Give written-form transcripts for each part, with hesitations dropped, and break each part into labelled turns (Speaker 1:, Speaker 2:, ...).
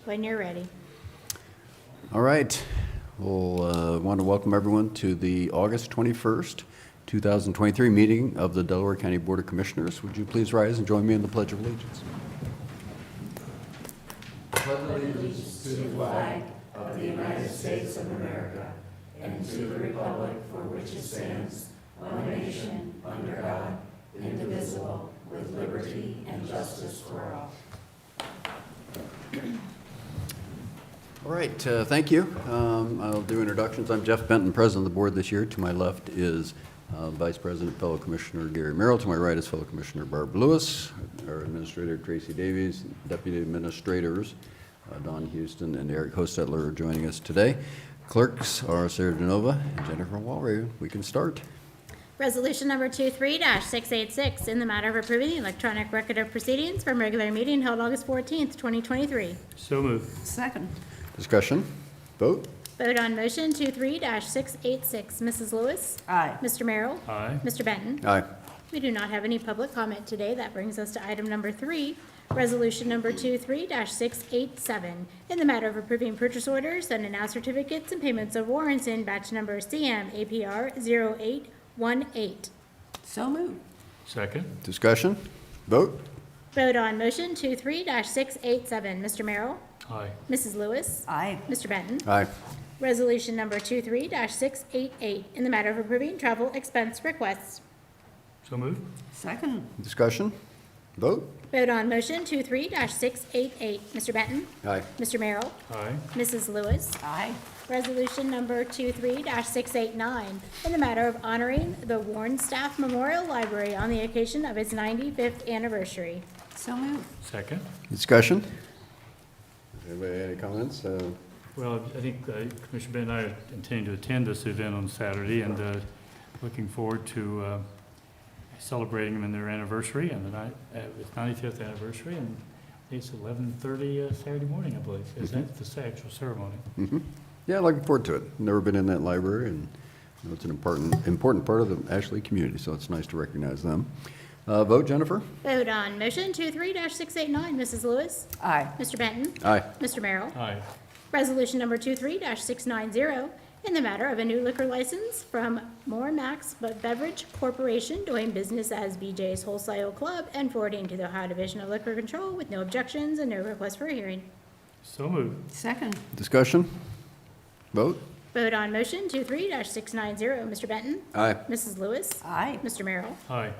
Speaker 1: When you're ready.
Speaker 2: All right. We'll want to welcome everyone to the August 21st, 2023 meeting of the Delaware County Board of Commissioners. Would you please rise and join me in the Pledge of Allegiance?
Speaker 3: Pledge allegiance to the flag of the United States of America and to the republic for which it stands, one nation, under God, indivisible, with liberty and justice for all.
Speaker 2: All right, thank you. I'll do introductions. I'm Jeff Benton, President of the Board this year. To my left is Vice President, fellow Commissioner Gary Merrill. To my right is fellow Commissioner Barb Lewis, our Administrator Tracy Davies, Deputy Administrators Don Houston and Eric Hostetler are joining us today. Clerks are Sarah DeNova and Jennifer Walray. We can start.
Speaker 1: Resolution number 23-686 in the matter of approving the electronic record of proceedings from regular meeting held August 14th, 2023.
Speaker 4: So moved.
Speaker 3: Second.
Speaker 2: Discussion. Vote.
Speaker 1: Vote on motion 23-686. Mrs. Lewis?
Speaker 3: Aye.
Speaker 1: Mr. Merrill?
Speaker 4: Aye.
Speaker 1: Mr. Benton?
Speaker 2: Aye.
Speaker 1: We do not have any public comment today. That brings us to item number 3, resolution number 23-687, in the matter of approving purchase orders and announced certificates and payments of warrants in batch number CM APR 0818.
Speaker 3: So moved.
Speaker 4: Second.
Speaker 2: Discussion. Vote.
Speaker 1: Vote on motion 23-687. Mr. Merrill?
Speaker 4: Aye.
Speaker 1: Mrs. Lewis?
Speaker 3: Aye.
Speaker 1: Mr. Benton?
Speaker 2: Aye.
Speaker 1: Resolution number 23-688, in the matter of approving travel expense requests.
Speaker 4: So moved.
Speaker 3: Second.
Speaker 2: Discussion. Vote.
Speaker 1: Vote on motion 23-688. Mr. Benton?
Speaker 2: Aye.
Speaker 1: Mr. Merrill?
Speaker 4: Aye.
Speaker 1: Mrs. Lewis?
Speaker 3: Aye.
Speaker 1: Resolution number 23-689, in the matter of honoring the Warren Staff Memorial Library on the occasion of its 95th anniversary.
Speaker 3: So moved.
Speaker 4: Second.
Speaker 2: Discussion. Anybody any comments?
Speaker 4: Well, I think Commissioner Ben and I are intending to attend this event on Saturday and looking forward to celebrating them in their anniversary and its 95th anniversary. And it's 11:30 Saturday morning, I believe. Is that the actual ceremony?
Speaker 2: Yeah, looking forward to it. Never been in that library, and you know, it's an important part of the Ashley community, so it's nice to recognize them. Vote, Jennifer.
Speaker 1: Vote on motion 23-689. Mrs. Lewis?
Speaker 3: Aye.
Speaker 1: Mr. Benton?
Speaker 2: Aye.
Speaker 1: Mr. Merrill?
Speaker 4: Aye.
Speaker 1: Resolution number 23-690, in the matter of a new liquor license from More Max Beverage Corporation doing business as BJ's Wholesale Club and forwarding to the Ohio Division of Liquor Control with no objections and no request for a hearing.
Speaker 4: So moved.
Speaker 3: Second.
Speaker 2: Discussion. Vote.
Speaker 1: Vote on motion 23-690. Mr. Benton?
Speaker 2: Aye.
Speaker 1: Mrs. Lewis?
Speaker 3: Aye.
Speaker 1: Mr. Merrill?
Speaker 4: Aye.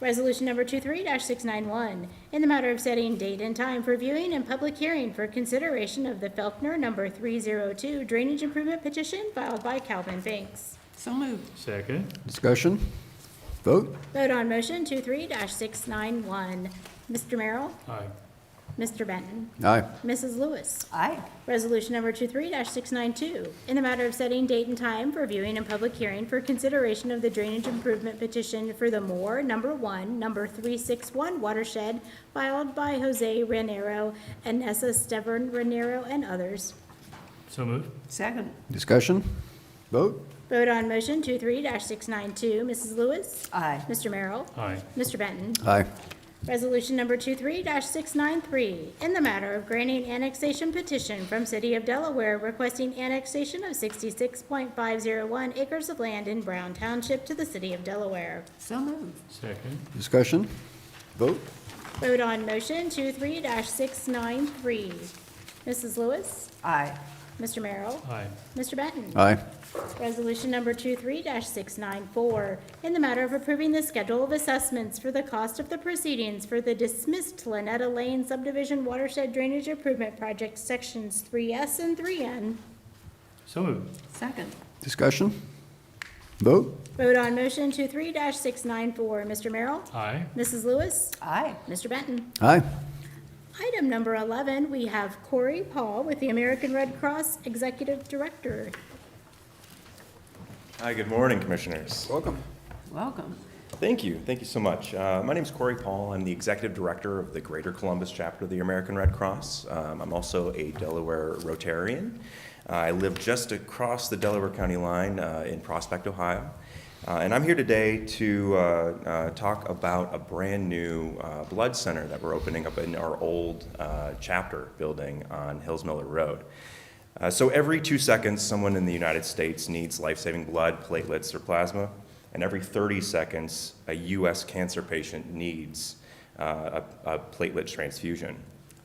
Speaker 1: Resolution number 23-691, in the matter of setting date and time for viewing and public hearing for consideration of the Felkner number 302 drainage improvement petition filed by Calvin Banks.
Speaker 3: So moved.
Speaker 4: Second.
Speaker 2: Discussion. Vote.
Speaker 1: Vote on motion 23-691. Mr. Merrill?
Speaker 4: Aye.
Speaker 1: Mr. Benton?
Speaker 2: Aye.
Speaker 1: Mrs. Lewis?
Speaker 3: Aye.
Speaker 1: Resolution number 23-692, in the matter of setting date and time for viewing and public hearing for consideration of the drainage improvement petition for the Moore number 1, number 361 watershed filed by Jose Ranero and Nessa Stevern Ranero and others.
Speaker 4: So moved.
Speaker 3: Second.
Speaker 2: Discussion. Vote.
Speaker 1: Vote on motion 23-692. Mrs. Lewis?
Speaker 3: Aye.
Speaker 1: Mr. Merrill?
Speaker 4: Aye.
Speaker 1: Mr. Benton?
Speaker 2: Aye.
Speaker 1: Resolution number 23-693, in the matter of granting annexation petition from City of Delaware requesting annexation of 66.501 acres of land in Brown Township to the City of Delaware.
Speaker 3: So moved.
Speaker 4: Second.
Speaker 2: Discussion. Vote.
Speaker 1: Vote on motion 23-693. Mrs. Lewis?
Speaker 3: Aye.
Speaker 1: Mr. Merrill?
Speaker 4: Aye.
Speaker 1: Mr. Benton?
Speaker 2: Aye.
Speaker 1: Resolution number 23-694, in the matter of approving the schedule of assessments for the cost of the proceedings for the dismissed Lynetta Lane subdivision watershed drainage improvement project sections 3S and 3N.
Speaker 4: So moved.
Speaker 3: Second.
Speaker 2: Discussion. Vote.
Speaker 1: Vote on motion 23-694. Mr. Merrill?
Speaker 4: Aye.
Speaker 1: Mrs. Lewis?
Speaker 3: Aye.
Speaker 1: Mr. Benton?
Speaker 2: Aye.
Speaker 1: Item number 11, we have Corey Paul with the American Red Cross Executive Director.
Speaker 5: Hi, good morning, Commissioners.
Speaker 2: Welcome.
Speaker 3: Welcome.
Speaker 5: Thank you so much. My name is Corey Paul. I'm the Executive Director of the Greater Columbus Chapter of the American Red Cross. I'm also a Delaware Rotarian. I live just across the Delaware County line in Prospect, Ohio. And I'm here today to talk about a brand-new blood center that we're opening up in our old chapter building on Hills Miller Road. So every 2 seconds, someone in the United States needs life-saving blood, platelets, or plasma, and every 30 seconds, a U.S. cancer patient needs a platelet transfusion.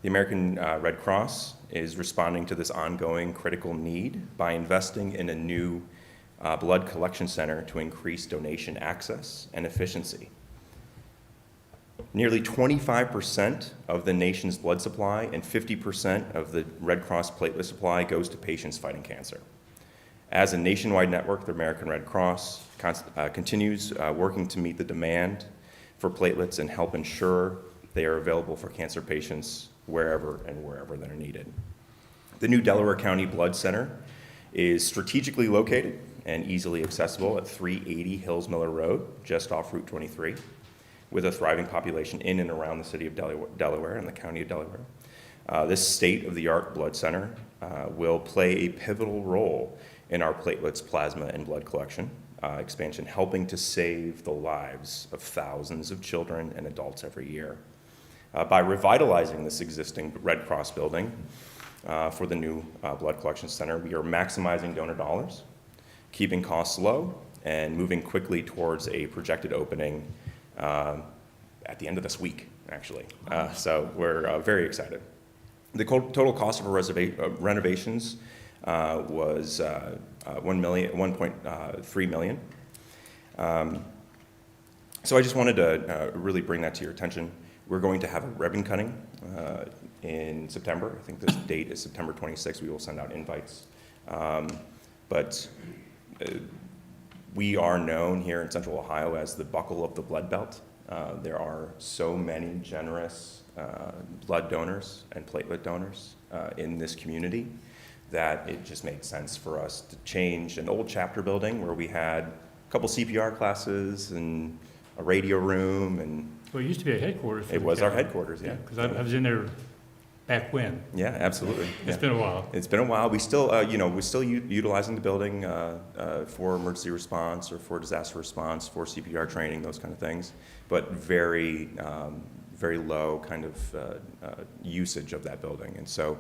Speaker 5: The American Red Cross is responding to this ongoing critical need by investing in a new blood collection center to increase donation access and efficiency. Nearly 25% of the nation's blood supply and 50% of the Red Cross platelet supply goes to patients fighting cancer. As a nationwide network, the American Red Cross continues working to meet the demand for platelets and help ensure they are available for cancer patients wherever they're needed. The new Delaware County Blood Center is strategically located and easily accessible at 380 Hills Miller Road, just off Route 23, with a thriving population in and around the city of Delaware and the county of Delaware. This state-of-the-art blood center will play a pivotal role in our platelets, plasma, and blood collection expansion, helping to save the lives of thousands of children and adults every year. By revitalizing this existing Red Cross building for the new blood collection center, we are maximizing donor dollars, keeping costs low, and moving quickly towards a projected opening at the end of this week, actually. So we're very excited. The total cost of our renovations was $1.3 million. So I just wanted to really bring that to your attention. We're going to have a ribbon cutting in September. I think this date is September 26th. We will send out invites. But we are known here in Central Ohio as the buckle of the blood belt. There are so many generous blood donors and platelet donors in this community that it just made sense for us to change an old chapter building where we had a couple CPR classes and a radio room. And
Speaker 4: Well, it used to be a headquarters.
Speaker 5: it was our headquarters, yeah.
Speaker 4: Because I was in there back when.
Speaker 5: Yeah, absolutely.
Speaker 4: It's been a while.
Speaker 5: It's been a while. We still, we're still utilizing the building for emergency response or for disaster response, for CPR training, those kind of things, but very low kind of usage of that building. And so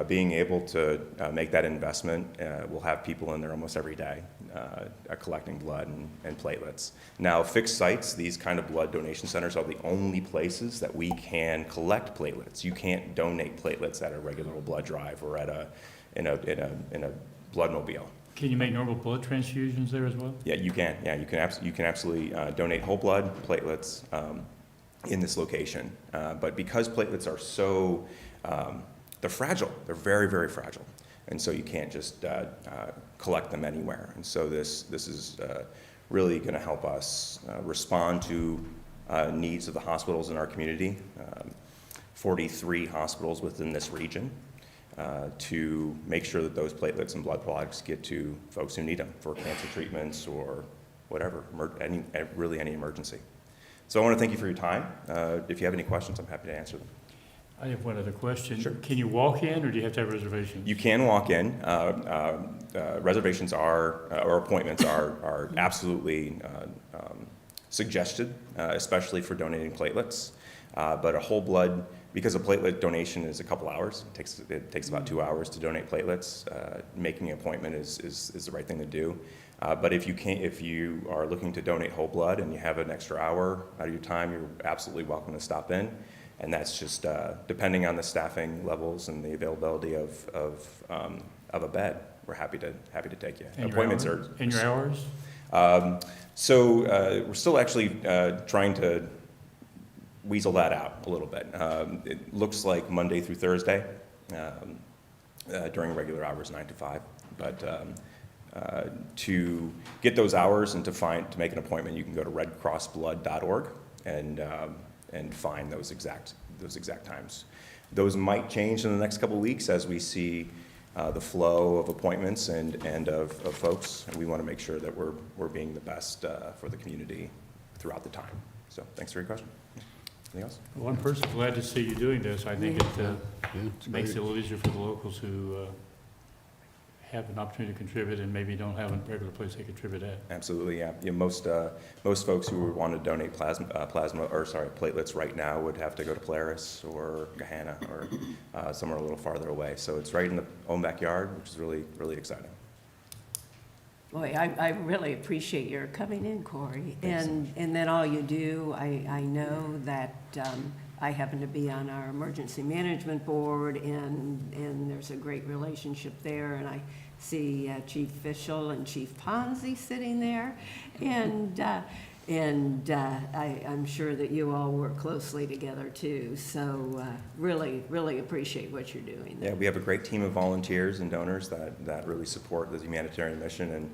Speaker 5: being able to make that investment, we'll have people in there almost every day collecting blood and platelets. Now, fixed sites, these kind of blood donation centers are the only places that we can collect platelets. You can't donate platelets at a regular blood drive or in a bloodmobile.
Speaker 4: Can you make normal blood transfusions there as well?
Speaker 5: Yeah, you can. Yeah, you can absolutely donate whole blood platelets in this location. But because platelets are so they're fragile. They're very, very fragile. And so you can't just collect them anywhere. And so this is really going to help us respond to needs of the hospitals in our community, 43 hospitals within this region, to make sure that those platelets and blood products get to folks who need them for cancer treatments or whatever, really any emergency. So I want to thank you for your time. If you have any questions, I'm happy to answer them.
Speaker 4: I have one other question.
Speaker 5: Sure.
Speaker 4: Can you walk in, or do you have to have reservations?
Speaker 5: You can walk in. Reservations or appointments are absolutely suggested, especially for donating platelets. But a whole blood, because a platelet donation is a couple hours, it takes about 2 hours to donate platelets. Making an appointment is the right thing to do. But if you are looking to donate whole blood and you have an extra hour out of your time, you're absolutely welcome to stop in. And that's just depending on the staffing levels and the availability of a bed. We're happy to take you.
Speaker 4: And
Speaker 5: Appointments
Speaker 4: your hours?
Speaker 5: So we're still actually trying to weasel that out a little bit. It looks like Monday through Thursday during regular hours, 9 to 5. But to get those hours and to make an appointment, you can go to redcrossblood.org and find those exact times. Those might change in the next couple of weeks as we see the flow of appointments and of folks. And we want to make sure that we're being the best for the community throughout the time. So thanks for your question. Anything else?
Speaker 4: One person, glad to see you doing this. I think it
Speaker 2: It's
Speaker 4: makes
Speaker 2: great.
Speaker 4: it a little easier for the locals who have an opportunity to contribute and maybe don't have a regular place they contribute at.
Speaker 5: Absolutely, yeah. Most folks who would want to donate platelets right now would have to go to Polaris or Gahanna or somewhere a little farther away. So it's right in the own backyard, which is really, really exciting.
Speaker 3: Boy, I really appreciate your coming in, Corey.
Speaker 5: Thanks so
Speaker 3: And then all you do, I know that I happen to be on our emergency management board, and there's a great relationship there, and I see Chief Fischel and Chief Ponzi sitting there, and I'm sure that you all work closely together too, so really, really appreciate what you're doing.
Speaker 5: Yeah, we have a great team of volunteers and donors that really support the humanitarian mission, and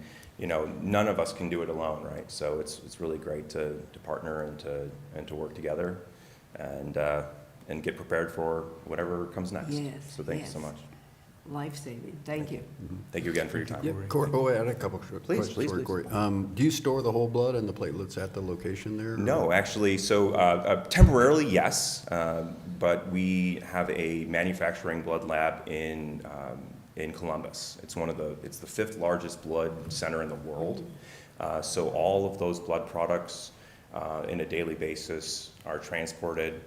Speaker 5: none of us can do it alone, right? So it's really great to partner and to work together, and get prepared for whatever comes next.
Speaker 3: Yes,
Speaker 5: So thank you so
Speaker 3: yes.
Speaker 5: much.
Speaker 3: Life-saving. Thank you.
Speaker 5: Thank you again for your time.
Speaker 2: Yeah, Corey, I had a couple of questions
Speaker 5: please,
Speaker 2: for you,
Speaker 5: please.
Speaker 2: Corey. Do you store the whole blood and the platelets at the location there? or-
Speaker 5: No, actually, so temporarily, yes, but we have a manufacturing blood lab in Columbus. It's the 5th largest blood center in the world. So all of those blood products in a daily basis are transported,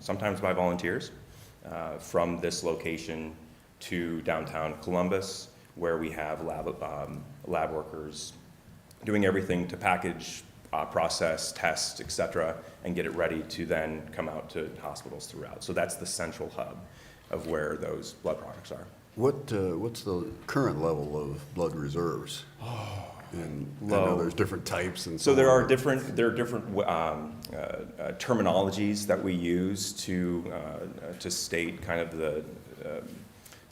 Speaker 5: sometimes by volunteers, from this location to downtown Columbus, where we have lab workers doing everything to package, process, test, et cetera, and get it ready to then come out to hospitals throughout. So that's the central hub of where those blood products are.
Speaker 2: What's the current level of blood reserves? And I know
Speaker 5: Low.
Speaker 2: there's different types and
Speaker 5: So
Speaker 2: so
Speaker 5: there
Speaker 2: on.
Speaker 5: are different terminologies that we use to state kind of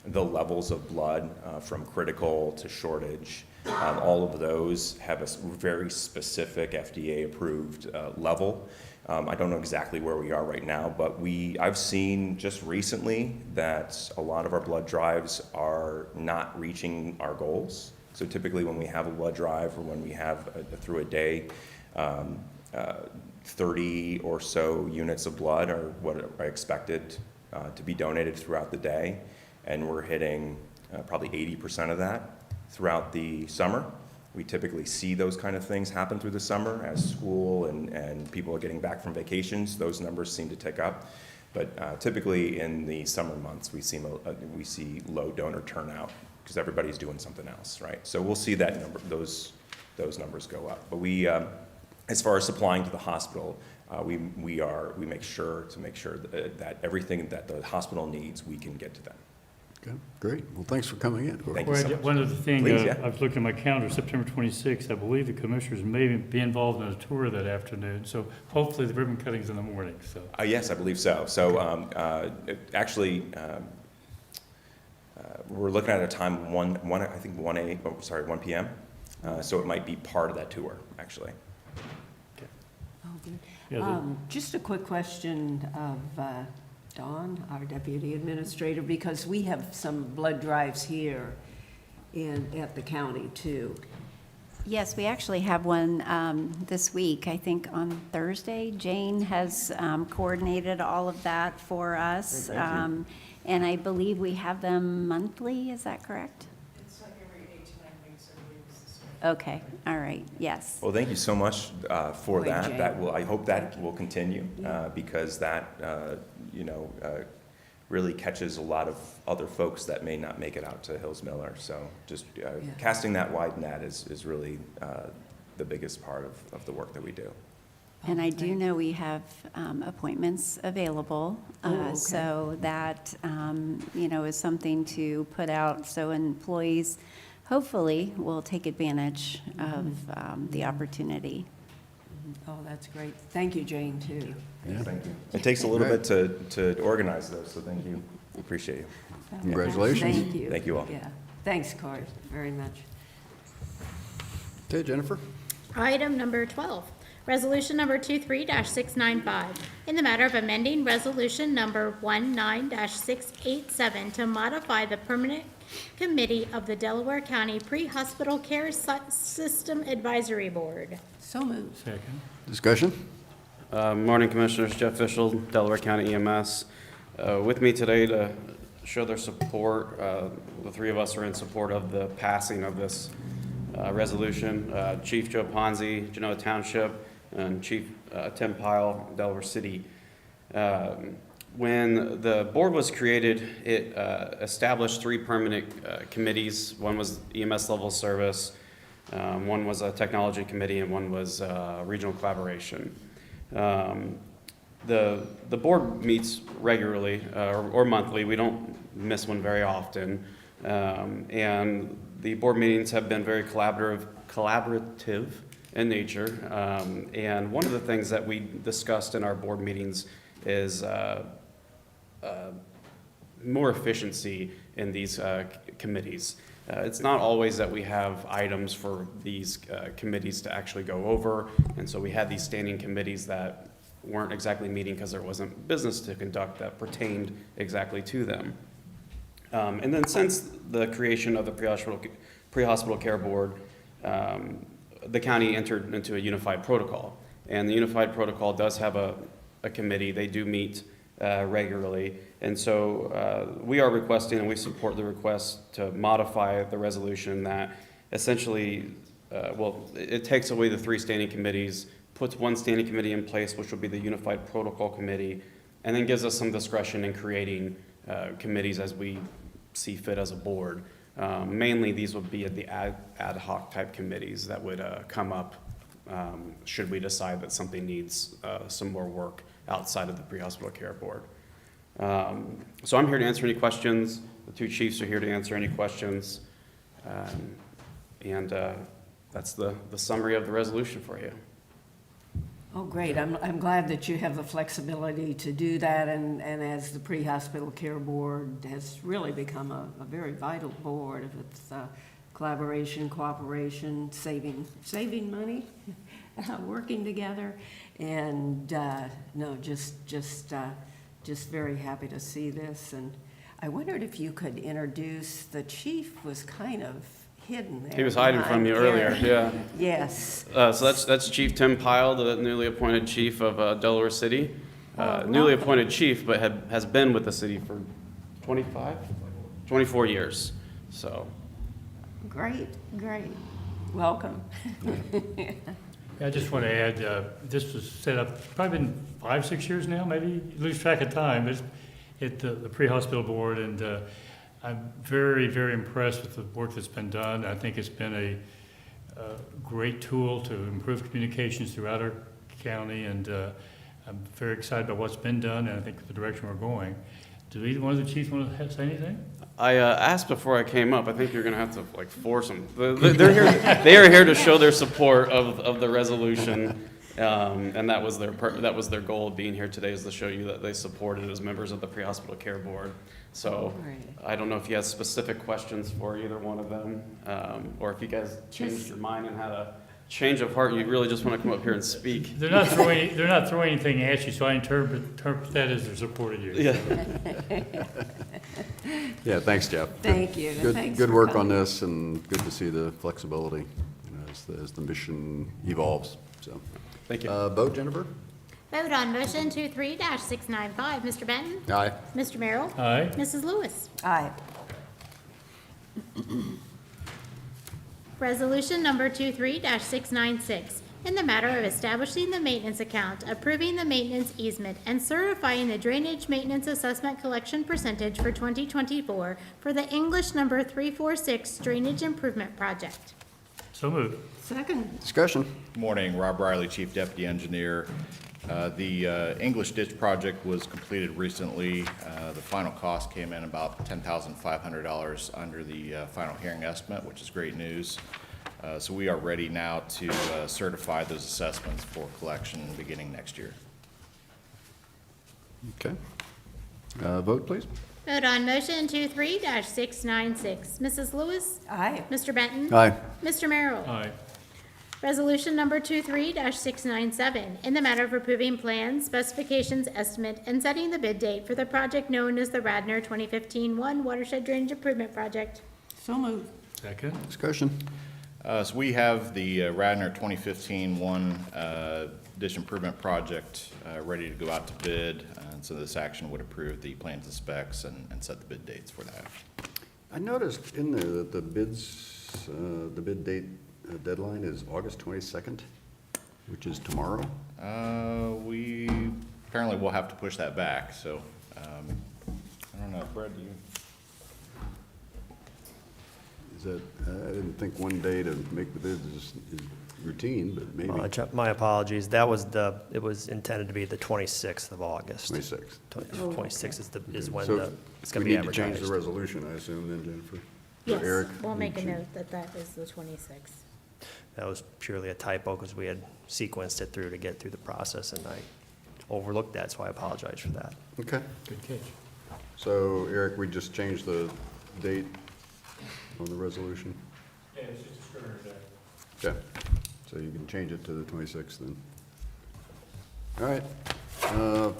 Speaker 5: the levels of blood from critical to shortage. All of those have a very specific FDA-approved level. I don't know exactly where we are right now, but I've seen just recently that a lot of our blood drives are not reaching our goals. So typically when we have a blood drive, or when we have through a day, 30 or so units of blood are what are expected to be donated throughout the day. And we're hitting probably 80% of that throughout the summer. We typically see those kind of things happen through the summer as school and people are getting back from vacations. Those numbers seem to tick up. But typically in the summer months, we see low donor turnout because everybody's doing something else, right? So we'll see that number, those numbers go up. But we, as far as supplying to the hospital, we make sure that everything that the hospital needs, we can get to them.
Speaker 2: Okay, great. Well, thanks for coming in, Corey.
Speaker 5: Thank you so much.
Speaker 4: One other thing,
Speaker 5: Please, yeah.
Speaker 4: I've looked at my calendar, September 26th, I believe the commissioners may be involved in a tour that afternoon, so hopefully the ribbon cutting's in the morning, so.
Speaker 5: Yes, I believe so. So actually, we're looking at a time 1 p.m. So it might be part of that tour, actually.
Speaker 3: Oh, good.
Speaker 4: Yeah,
Speaker 3: Just a quick question of Dawn, our deputy administrator, because we have some blood drives here at the county too.
Speaker 6: Yes, we actually have one this week, I think on Thursday. Jane has coordinated all of that for us. And I believe we have them monthly, is that correct?
Speaker 7: It's like every 8 to 9 weeks, I believe is this way.
Speaker 6: Okay, all right, yes.
Speaker 5: Well, thank you so much for
Speaker 3: Great,
Speaker 5: that.
Speaker 3: Jane.
Speaker 5: I hope that will continue because that, really catches a lot of other folks that may not make it out to Hills Miller. So just casting that wide net is really the biggest part of the work that we do.
Speaker 6: And I do know we have appointments available.
Speaker 3: Okay.
Speaker 6: So that, is something to put out. So employees hopefully will take advantage of the opportunity.
Speaker 3: Oh, that's great. Thank you, Jane, too.
Speaker 2: Yeah.
Speaker 5: Thank you. It takes a little bit to organize those, so thank you. Appreciate you.
Speaker 2: Congratulations.
Speaker 3: Thank you.
Speaker 5: Thank you all.
Speaker 3: Yeah. Thanks, Corey, very much.
Speaker 2: Okay, Jennifer?
Speaker 1: Item number 12, resolution number 23-695, in the matter of amending resolution number 19-687 to modify the permanent committee of the Delaware County Pre-Hospital Care System Advisory Board.
Speaker 3: So moved.
Speaker 4: second.
Speaker 2: Discussion?
Speaker 8: Morning, Commissioners. Jeff Fischel, Delaware County EMS. With me today to show their support. The three of us are in support of the passing of this resolution. Chief Joe Ponzi, Genoa Township, and Chief Tim Pyle, Delaware City. When the board was created, it established three permanent committees. One was EMS level service, one was a technology committee, and one was regional collaboration. The board meets regularly or monthly. We don't miss one very often. And the board meetings have been very collaborative in nature. And one of the things that we discussed in our board meetings is more efficiency in these committees. It's not always that we have items for these committees to actually go over, and so we had these standing committees that weren't exactly meeting because there wasn't business to conduct that pertained exactly to them. And then since the creation of the pre-hospital care board, the county entered into a unified protocol, and the unified protocol does have a committee. They do meet regularly, and so we are requesting, and we support the request to modify the resolution that essentially, it takes away the three standing committees, puts one standing committee in place, which will be the Unified Protocol Committee, and then gives us some discretion in creating committees as we see fit as a board. Mainly, these would be the ad hoc type committees that would come up should we decide that something needs some more work outside of the pre-hospital care board. So I'm here to answer any questions. The two chiefs are here to answer any questions. And that's the summary of the resolution for you.
Speaker 3: Oh, great. I'm glad that you have the flexibility to do that, and as the pre-hospital care board has really become a very vital board of its collaboration, cooperation, saving money, working together, and no, just very happy to see this. And I wondered if you could introduce, the chief was kind of hidden there.
Speaker 8: He was hiding from you earlier, yeah.
Speaker 3: Yes.
Speaker 8: So that's Chief Tim Pyle, the newly appointed chief of Delaware City. Newly appointed chief, but has been with the city for 24 years. So.
Speaker 3: Great. Welcome.
Speaker 4: I just want to add, this was set up, probably been 5-6 years now, maybe, you lose track of time. It's at the pre-hospital board, and I'm very, very impressed with the work that's been done. I think it's been a great tool to improve communications throughout our county, and I'm very excited about what's been done, and I think the direction we're going. Do either one of the chiefs want to say anything?
Speaker 8: I asked before I came up. I think you're going to have to force them. They're here. They are here to show their support of the resolution, and that was their goal of being here today, is to show you that they support it as members of the pre-hospital care board. So I don't know if you have specific questions for either one of them, or if you guys changed your mind and had a change of heart, and you really just want to come up here and speak.
Speaker 4: They're not throwing anything at you, so I interpret that as they're supporting you.
Speaker 8: Yeah.
Speaker 2: Yeah, thanks, Jeff.
Speaker 3: Thank you.
Speaker 2: Good work on this, and good to see the flexibility, as the mission evolves, so.
Speaker 8: Thank you.
Speaker 2: Vote, Jennifer?
Speaker 1: Vote on motion 23-695. Mr. Benton?
Speaker 2: Aye.
Speaker 1: Mr. Merrill?
Speaker 4: Aye.
Speaker 1: Mrs. Lewis?
Speaker 3: Aye.
Speaker 1: Resolution number 23-696, in the matter of establishing the maintenance account, approving the maintenance easement, and certifying the drainage maintenance assessment collection percentage for 2024 for the English number 346 Drainage Improvement Project.
Speaker 4: So moved.
Speaker 3: Second.
Speaker 2: Discussion.
Speaker 9: Morning, Rob Riley, Chief Deputy Engineer. The English Ditch project was completed recently. The final cost came in about $10,500 under the final hearing estimate, which is great news. So we are ready now to certify those assessments for collection beginning next year.
Speaker 2: Okay. Vote, please.
Speaker 1: Vote on motion 23-696. Mrs. Lewis?
Speaker 3: Aye.
Speaker 1: Mr. Benton?
Speaker 2: Aye.
Speaker 1: Mr. Merrill?
Speaker 4: Aye.
Speaker 1: Resolution number 23-697, in the matter of approving plans, specifications, estimate, and setting the bid date for the project known as the Radnor 2015-1 Watershed Drainage Improvement Project.
Speaker 3: So moved.
Speaker 4: Second.
Speaker 2: Discussion.
Speaker 9: So we have the Radnor 2015-1 ditch improvement project ready to go out to bid. And so this action would approve the plans and specs and set the bid dates for that.
Speaker 2: I noticed in there that the bid date deadline is August 22nd, which is tomorrow.
Speaker 9: We apparently will have to push that back, so I don't know. Brad, do you?
Speaker 2: Is that, I didn't think one day to make the bids is routine, but maybe
Speaker 10: My apologies. It was intended to be the 26th of August.
Speaker 2: 26th.
Speaker 10: 26th is when
Speaker 2: So
Speaker 10: it's going to be
Speaker 2: we need to
Speaker 10: advertised.
Speaker 2: change the resolution, I assume, then, Jennifer? Or
Speaker 1: Yes,
Speaker 2: Eric?
Speaker 1: we'll make a
Speaker 2: you-
Speaker 1: note that that is the 26th.
Speaker 10: That was purely a typo because we had sequenced it through to get through the process, and I overlooked that, so I apologize for that.
Speaker 2: Okay.
Speaker 4: Good catch.
Speaker 2: So, Eric, we just changed the date on the resolution?
Speaker 4: Yeah, it's just a scrivener's error.
Speaker 2: Okay, so you can change it to the 26th then. All right,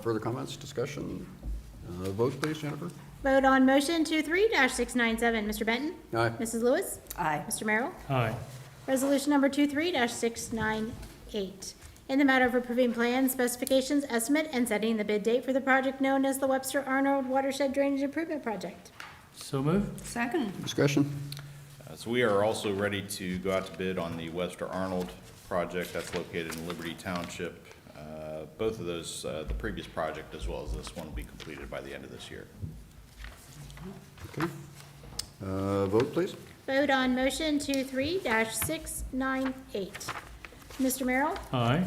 Speaker 2: further comments, discussion? Vote please, Jennifer?
Speaker 1: Vote on motion 23-697. Mr. Benton?
Speaker 2: Aye.
Speaker 1: Mrs. Lewis?
Speaker 6: Aye.
Speaker 1: Mr. Merrill?
Speaker 4: Aye.
Speaker 1: Resolution number 23-698, in the matter of approving plans, specifications, estimate, and setting the bid date for the project known as the Webster Arnold Watershed Drainage Improvement Project.
Speaker 4: So moved.
Speaker 6: Second.
Speaker 2: Discussion?
Speaker 9: So we are also ready to go out to bid on the Webster Arnold project that's located in Liberty Township. Both of those, the previous project as well as this one, will be completed by the end of this year.
Speaker 2: Okay. Vote please?
Speaker 1: Vote on motion 23-698. Mr. Merrill?
Speaker 4: Aye.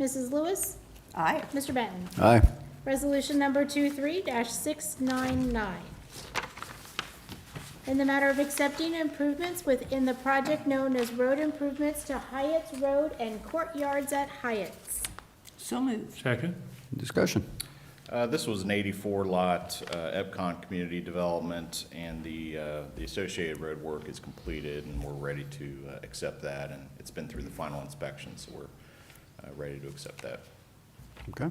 Speaker 1: Mrs. Lewis?
Speaker 6: Aye.
Speaker 1: Mr. Benton?
Speaker 2: Aye.
Speaker 1: Resolution number 23-699. In the matter of accepting improvements within the project known as road improvements to Hyatt's Road and courtyards at Hyatt's.
Speaker 6: So moved.
Speaker 4: Second.
Speaker 2: Discussion?
Speaker 9: This was an 84-lot EPCON community development, and the associated road work is completed, and we're ready to accept that, and it's been through the final inspection, so we're ready to accept that.
Speaker 2: Okay.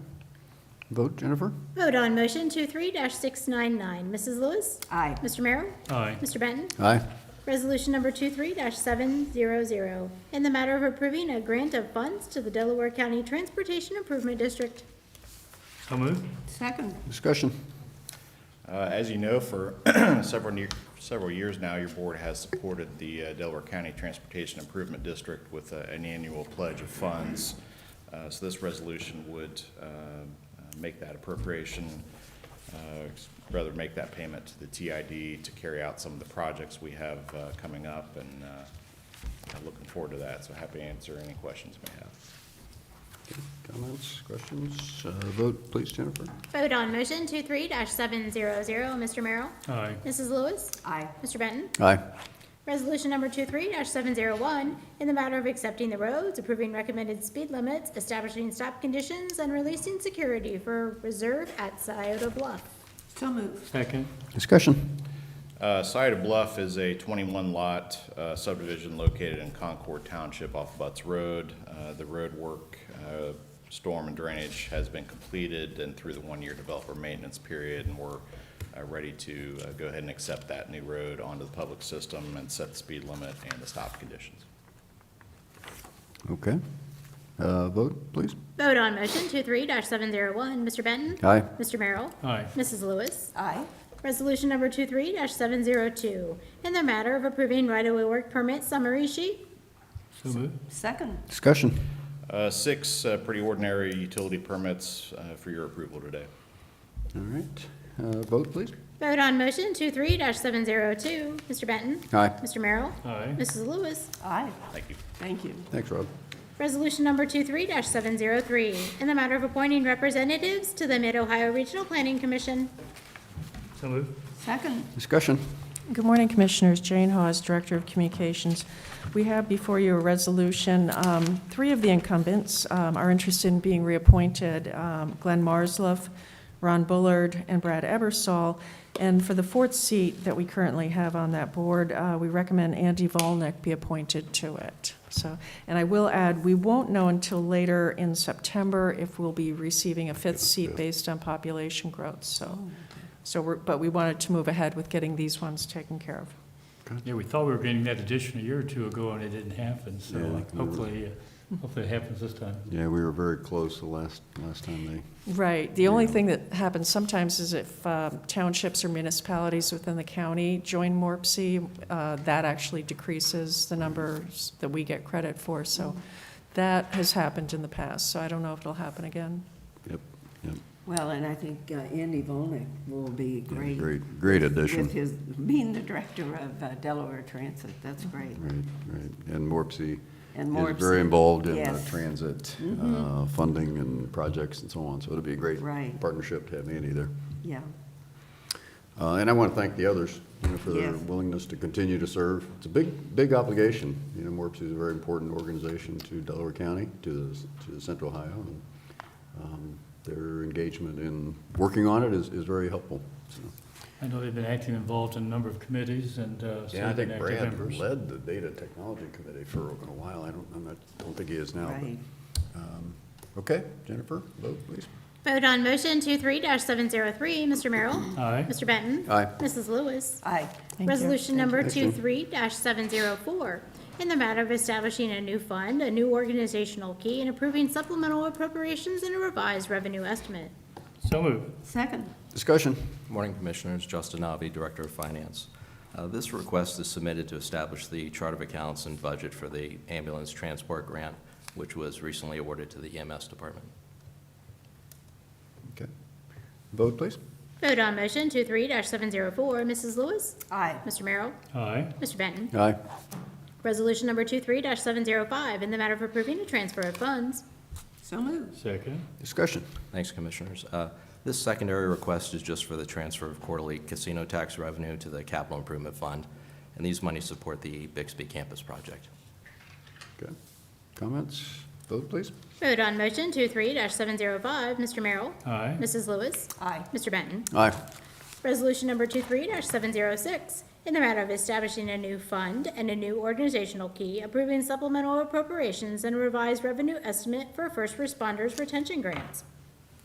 Speaker 2: Vote, Jennifer?
Speaker 1: Vote on motion 23-699. Mrs. Lewis?
Speaker 6: Aye.
Speaker 1: Mr. Merrill?
Speaker 4: Aye.
Speaker 1: Mr. Benton?
Speaker 2: Aye.
Speaker 1: Resolution number 23-700, in the matter of approving a grant of funds to the Delaware County Transportation Improvement District.
Speaker 4: So moved.
Speaker 6: Second.
Speaker 2: Discussion?
Speaker 9: As you know, for several years now, your board has supported the Delaware County Transportation Improvement District with an annual pledge of funds. So this resolution would make that appropriation, rather make that payment to the TID to carry out some of the projects we have coming up, and I'm looking forward to that. So happy to answer any questions you may have.
Speaker 2: Comments, questions? Vote please, Jennifer?
Speaker 1: Vote on motion 23-700. Mr. Merrill?
Speaker 4: Aye.
Speaker 1: Mrs. Lewis?
Speaker 6: Aye.
Speaker 1: Mr. Benton?
Speaker 2: Aye.
Speaker 1: Resolution number 23-701, in the matter of accepting the roads, approving recommended speed limits, establishing stop conditions, and releasing security for reserve at Scioto Bluff.
Speaker 6: So moved.
Speaker 4: Second.
Speaker 2: Discussion?
Speaker 9: Scioto Bluff is a 21-lot subdivision located in Concord Township off Butts Road. The road work, storm and drainage has been completed and through the one-year developer maintenance period, and we're ready to go ahead and accept that new road onto the public system and set the speed limit and the stop conditions.
Speaker 2: Okay. Vote please?
Speaker 1: Vote on motion 23-701. Mr. Benton?
Speaker 2: Aye.
Speaker 1: Mr. Merrill?
Speaker 4: Aye.
Speaker 1: Mrs. Lewis?
Speaker 6: Aye.
Speaker 1: Resolution number 23-702, in the matter of approving right-of-way work permit summary sheet.
Speaker 4: So moved.
Speaker 6: Second.
Speaker 2: Discussion?
Speaker 9: 6 pretty ordinary utility permits for your approval today.
Speaker 2: All right. Vote please?
Speaker 1: Vote on motion 23-702. Mr. Benton?
Speaker 2: Aye.
Speaker 1: Mr. Merrill?
Speaker 4: Aye.
Speaker 1: Mrs. Lewis?
Speaker 6: Aye.
Speaker 9: Thank you.
Speaker 6: Thank you.
Speaker 2: Thanks, Rob.
Speaker 1: Resolution number 23-703, in the matter of appointing representatives to the Mid-Ohio Regional Planning Commission.
Speaker 4: So moved.
Speaker 6: Second.
Speaker 2: Discussion?
Speaker 7: Good morning, Commissioners. Jane Hawes, Director of Communications. We have before you a resolution. 3 of the incumbents are interested in being reappointed, Glenn Marsloff, Ron Bullard, and Brad Ebersol. And for the 4th seat that we currently have on that board, we recommend Andy Volnick be appointed to it. So, and I will add, we won't know until later in September if we'll be receiving a 5th seat based on population growth. But we wanted to move ahead with getting these ones taken care of.
Speaker 4: Yeah, we thought we were getting that addition a year or two ago, and it didn't happen, so
Speaker 2: Yeah.
Speaker 4: hopefully it happens this time.
Speaker 2: Yeah, we were very close the last time
Speaker 7: Right. The only
Speaker 2: Yeah.
Speaker 7: thing that happens sometimes is if townships or municipalities within the county join MORPC, that actually decreases the numbers that we get credit for. So that has happened in the past, so I don't know if it'll happen again.
Speaker 2: Yep, yep.
Speaker 3: Well, and I think Andy Volnick will be great.
Speaker 2: Great addition.
Speaker 3: With his, being the director of Delaware Transit, that's great.
Speaker 2: Right. And MORPC
Speaker 3: And
Speaker 2: is
Speaker 3: MORPC,
Speaker 2: very involved in
Speaker 3: yes.
Speaker 2: transit funding and projects and so on. So it'll be a great
Speaker 3: Right.
Speaker 2: partnership to have Andy there.
Speaker 3: Yeah.
Speaker 2: And I want to thank the others, for their
Speaker 3: Yes.
Speaker 2: willingness to continue to serve. It's a big obligation. MORPC is a very important organization to Delaware County, to Central Ohio. And, their engagement in working on it is very helpful. So.
Speaker 4: I know they've been active involved in a number of committees and
Speaker 2: Yeah, I
Speaker 4: serving
Speaker 2: think
Speaker 4: active
Speaker 2: Brad
Speaker 4: members.
Speaker 2: led the Data Technology Committee for a while. I don't think he is now.
Speaker 3: Right.
Speaker 2: But, okay, Jennifer, vote please.
Speaker 1: Vote on motion 23-703. Mr. Merrill?
Speaker 4: Aye.
Speaker 1: Mr. Benton?
Speaker 2: Aye.
Speaker 1: Mrs. Lewis?
Speaker 3: Aye.
Speaker 7: Thank you.
Speaker 1: Resolution number
Speaker 2: Thank you.
Speaker 1: 23-704, in the matter of establishing a new fund, a new organizational key, and approving supplemental appropriations and a revised revenue estimate.
Speaker 4: So moved.
Speaker 3: Second.
Speaker 2: Discussion.
Speaker 11: Morning, Commissioners. Justin Navi, Director of Finance. This request is submitted to establish the chart of accounts and budget for the ambulance transport grant, which was recently awarded to the EMS Department.
Speaker 2: Okay. Vote please.
Speaker 1: Vote on motion 23-704. Mrs. Lewis?
Speaker 3: Aye.
Speaker 1: Mr. Merrill?
Speaker 4: Aye.
Speaker 1: Mr. Benton?
Speaker 2: Aye.
Speaker 1: Resolution number 23-705, in the matter of approving a transfer of funds.
Speaker 3: So moved.
Speaker 4: Second.
Speaker 2: Discussion.
Speaker 11: Thanks, Commissioners. This secondary request is just for the transfer of quarterly casino tax revenue to the Capital Improvement Fund, and these monies support the Bixby Campus project.
Speaker 2: Okay. Comments? Vote please.
Speaker 1: Vote on motion 23-705. Mr. Merrill?
Speaker 4: Aye.
Speaker 1: Mrs. Lewis?
Speaker 3: Aye.
Speaker 1: Mr. Benton?
Speaker 2: Aye.
Speaker 1: Resolution number 23-706, in the matter of establishing a new fund and a new organizational key, approving supplemental appropriations and a revised revenue estimate for first responders retention grants.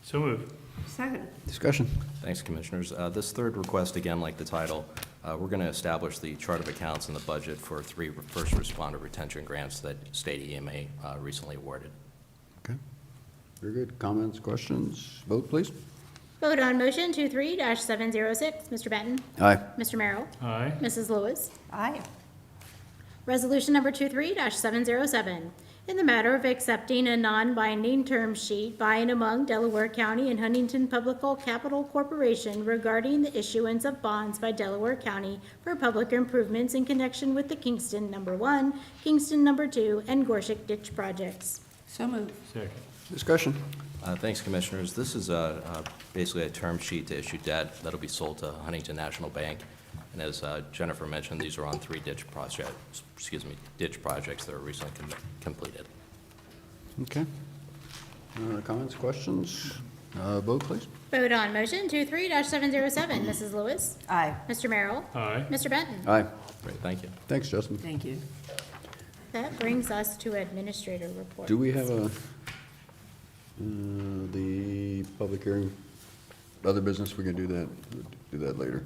Speaker 4: So moved.
Speaker 3: Second.
Speaker 2: Discussion.
Speaker 11: Thanks, Commissioners. This third request, again, like the title, we're going to establish the chart of accounts and the budget for 3 first responder retention grants that State EMA recently awarded.
Speaker 2: Okay. Very good. Comments, questions? Vote please.
Speaker 1: Vote on motion 23-706. Mr. Benton?
Speaker 2: Aye.
Speaker 1: Mr. Merrill?
Speaker 4: Aye.
Speaker 1: Mrs. Lewis?
Speaker 3: Aye.
Speaker 1: Resolution number 23-707, in the matter of accepting a non-binding term sheet by and among Delaware County and Huntington Public Capital Corporation regarding the issuance of bonds by Delaware County for public improvements in connection with the Kingston Number 1, Kingston Number 2, and Gorsuch Ditch projects.
Speaker 3: So moved.
Speaker 4: Second.
Speaker 2: Discussion.
Speaker 11: Thanks, Commissioners. This is basically a term sheet to issue debt that'll be sold to Huntington National Bank. And as Jennifer mentioned, these are on 3 ditch projects that were recently completed.
Speaker 2: Okay. Comments, questions? Vote please.
Speaker 1: Vote on motion 23-707. Mrs. Lewis?
Speaker 3: Aye.
Speaker 1: Mr. Merrill?
Speaker 4: Aye.
Speaker 1: Mr. Benton?
Speaker 2: Aye.
Speaker 11: Great, thank you.
Speaker 2: Thanks, Justin.
Speaker 3: Thank you.
Speaker 1: That brings us to administrator report.
Speaker 2: Do we have the public hearing, other business, we can do that later?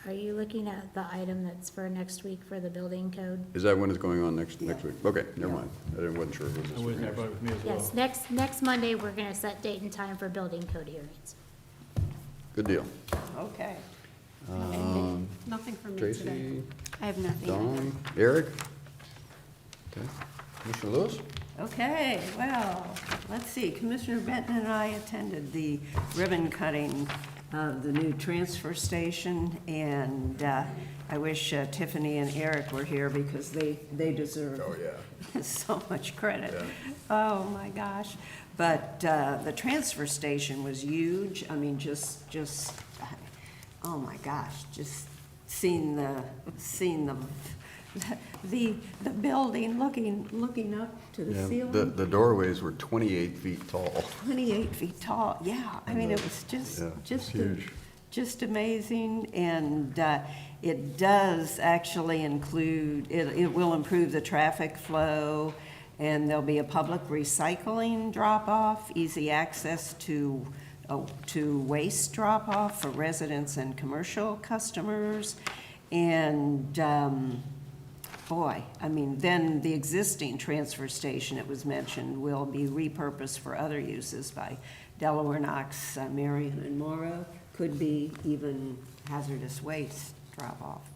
Speaker 1: Are you looking at the item that's for next week for the building code?
Speaker 2: Is that when it's going on next week? Okay, never
Speaker 3: Yeah.
Speaker 2: mind. I wasn't sure if it was
Speaker 4: I
Speaker 2: this
Speaker 4: wasn't
Speaker 2: week.
Speaker 4: there with me as well.
Speaker 1: Yes, next Monday, we're gonna set date and time for building code hearings.
Speaker 2: Good deal.
Speaker 3: Okay.
Speaker 12: Nothing for me today.
Speaker 2: Tracy,
Speaker 6: I have nothing.
Speaker 2: Don, Eric? Okay. Commissioner Lewis?
Speaker 3: Okay, well, let's see, Commissioner Benton and I attended the ribbon cutting of the new transfer station, and I wish Tiffany and Eric were here because they deserve so much credit. Oh, my gosh. But the transfer station was huge. I mean, just oh, my gosh, just seeing the building, looking up to the ceiling.
Speaker 2: The doorways were 28 feet tall.
Speaker 3: 28 feet tall, yeah. I mean, it was
Speaker 2: Yeah, it's
Speaker 3: just
Speaker 2: huge.
Speaker 3: just amazing. And it does actually include, it will improve the traffic flow, and there'll be a public recycling drop-off, easy access to waste drop-off for residents and commercial customers.
Speaker 13: And, boy, I mean, then the existing transfer station, it was mentioned, will be repurposed for other uses by Delaware, Knox, Marion, and Morrow. Could be even hazardous waste drop-off,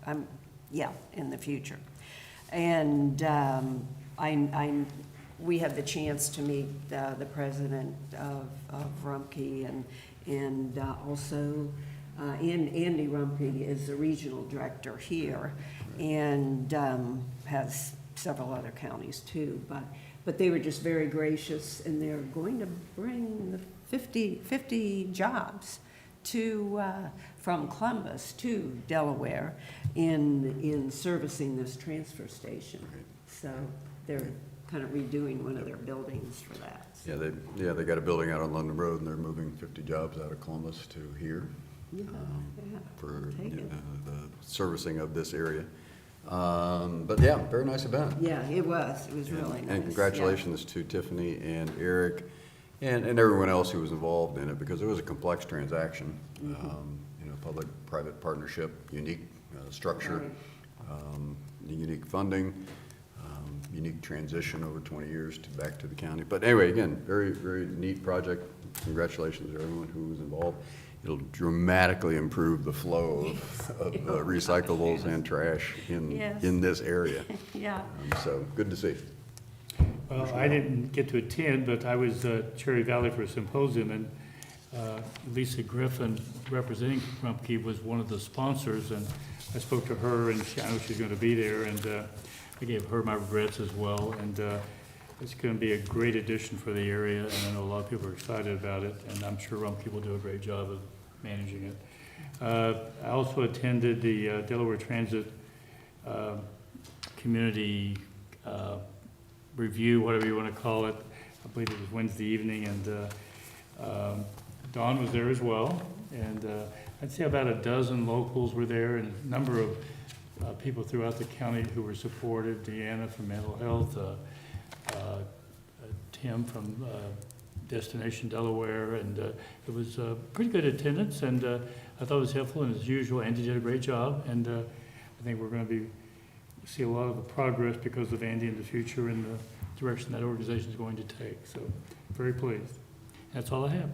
Speaker 13: yeah, in the future. And we had the chance to meet the president of Rumpke, and also Andy Rumpke is the regional director here, and has several other counties too. But they were just very gracious, and they're going to bring the 50 jobs from Columbus to Delaware in servicing this transfer station. So they're kind of redoing one of their buildings for that.
Speaker 2: Yeah, they got a building out on London Road, and they're moving 50 jobs out of Columbus to here for the servicing of this area. But yeah, very nice event.
Speaker 13: Yeah, it was really nice.
Speaker 2: And congratulations to Tiffany and Eric and everyone else who was involved in it, because it was a complex transaction. Public-private partnership, unique structure, unique funding, unique transition over 20 years back to the county. But anyway, again, very, very neat project. Congratulations to everyone who was involved. It'll dramatically improve the flow of recyclables and trash in this area.
Speaker 13: Yeah.
Speaker 2: So good to see.
Speaker 4: Well, I didn't get to attend, but I was at Cherry Valley for a symposium, and Lisa Griffin, representing Rumpke, was one of the sponsors, and I spoke to her, and I know she's going to be there, and I gave her my regrets as well, and it's going to be a great addition for the area, and I know a lot of people are excited about it, and I'm sure Rumpke will do a great job of managing it. I also attended the Delaware Transit Community Review, whatever you want to call it. I believe it was Wednesday evening, and Dawn was there as well, and I'd say about a dozen locals were there, and a number of people throughout the county who were supported. Deanna from Mental Health, Tim from Destination Delaware, and it was pretty good attendance, and I thought it was helpful, and as usual, Andy did a great job, and I think we're going to see a lot of the progress because of Andy in the future and the direction that organization is going to take. So very pleased. That's all I have.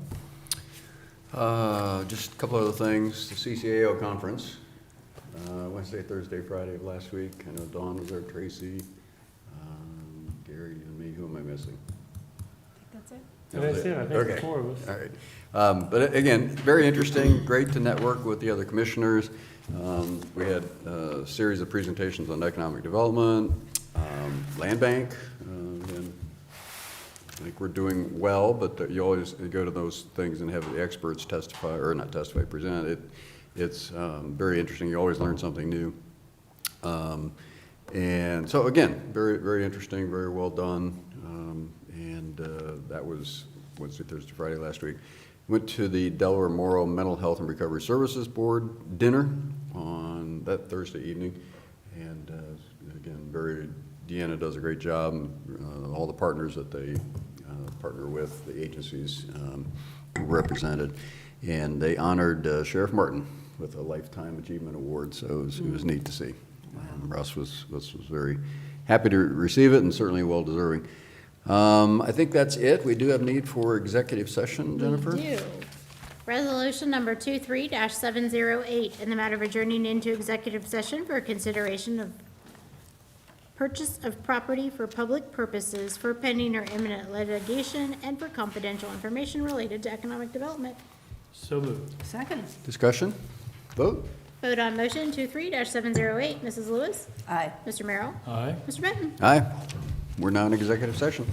Speaker 2: Just a couple other things. The CCAO conference, Wednesday, Thursday, Friday of last week. I know Dawn was there, Tracy, Gary, and me. Who am I missing?
Speaker 1: That's it.
Speaker 4: That's it. I think
Speaker 2: Okay.
Speaker 4: the 4 of us.
Speaker 2: All right. But again, very interesting, great to network with the other commissioners. We had a series of presentations on economic development, land bank. Again, I think we're doing well, but you always go to those things and have the experts testify, or not testify, present it. It's very interesting. You always learn something new. And so again, very, very interesting, very well done. That was Wednesday, Thursday, Friday last week. Went to the Delaware Morrow Mental Health and Recovery Services Board dinner on that Thursday evening. And again, Deanna does a great job. All the partners that they partner with, the agencies represented. And they honored Sheriff Martin with a Lifetime Achievement Award, so it was neat to see. Russ was very happy to receive it, and certainly well deserving. I think that's it. We do have need for executive session, Jennifer?
Speaker 1: We do. Resolution number 23-708, in the matter of adjourning into executive session for consideration of purchase of property for public purposes for pending or imminent litigation and for confidential information related to economic development.
Speaker 4: So moved.
Speaker 13: Second.
Speaker 2: Discussion? Vote?
Speaker 1: Vote on motion 23-708. Mrs. Lewis?
Speaker 13: Aye.
Speaker 1: Mr. Merrill?
Speaker 4: Aye.
Speaker 1: Mr. Benton?
Speaker 2: Aye. We're now in executive session.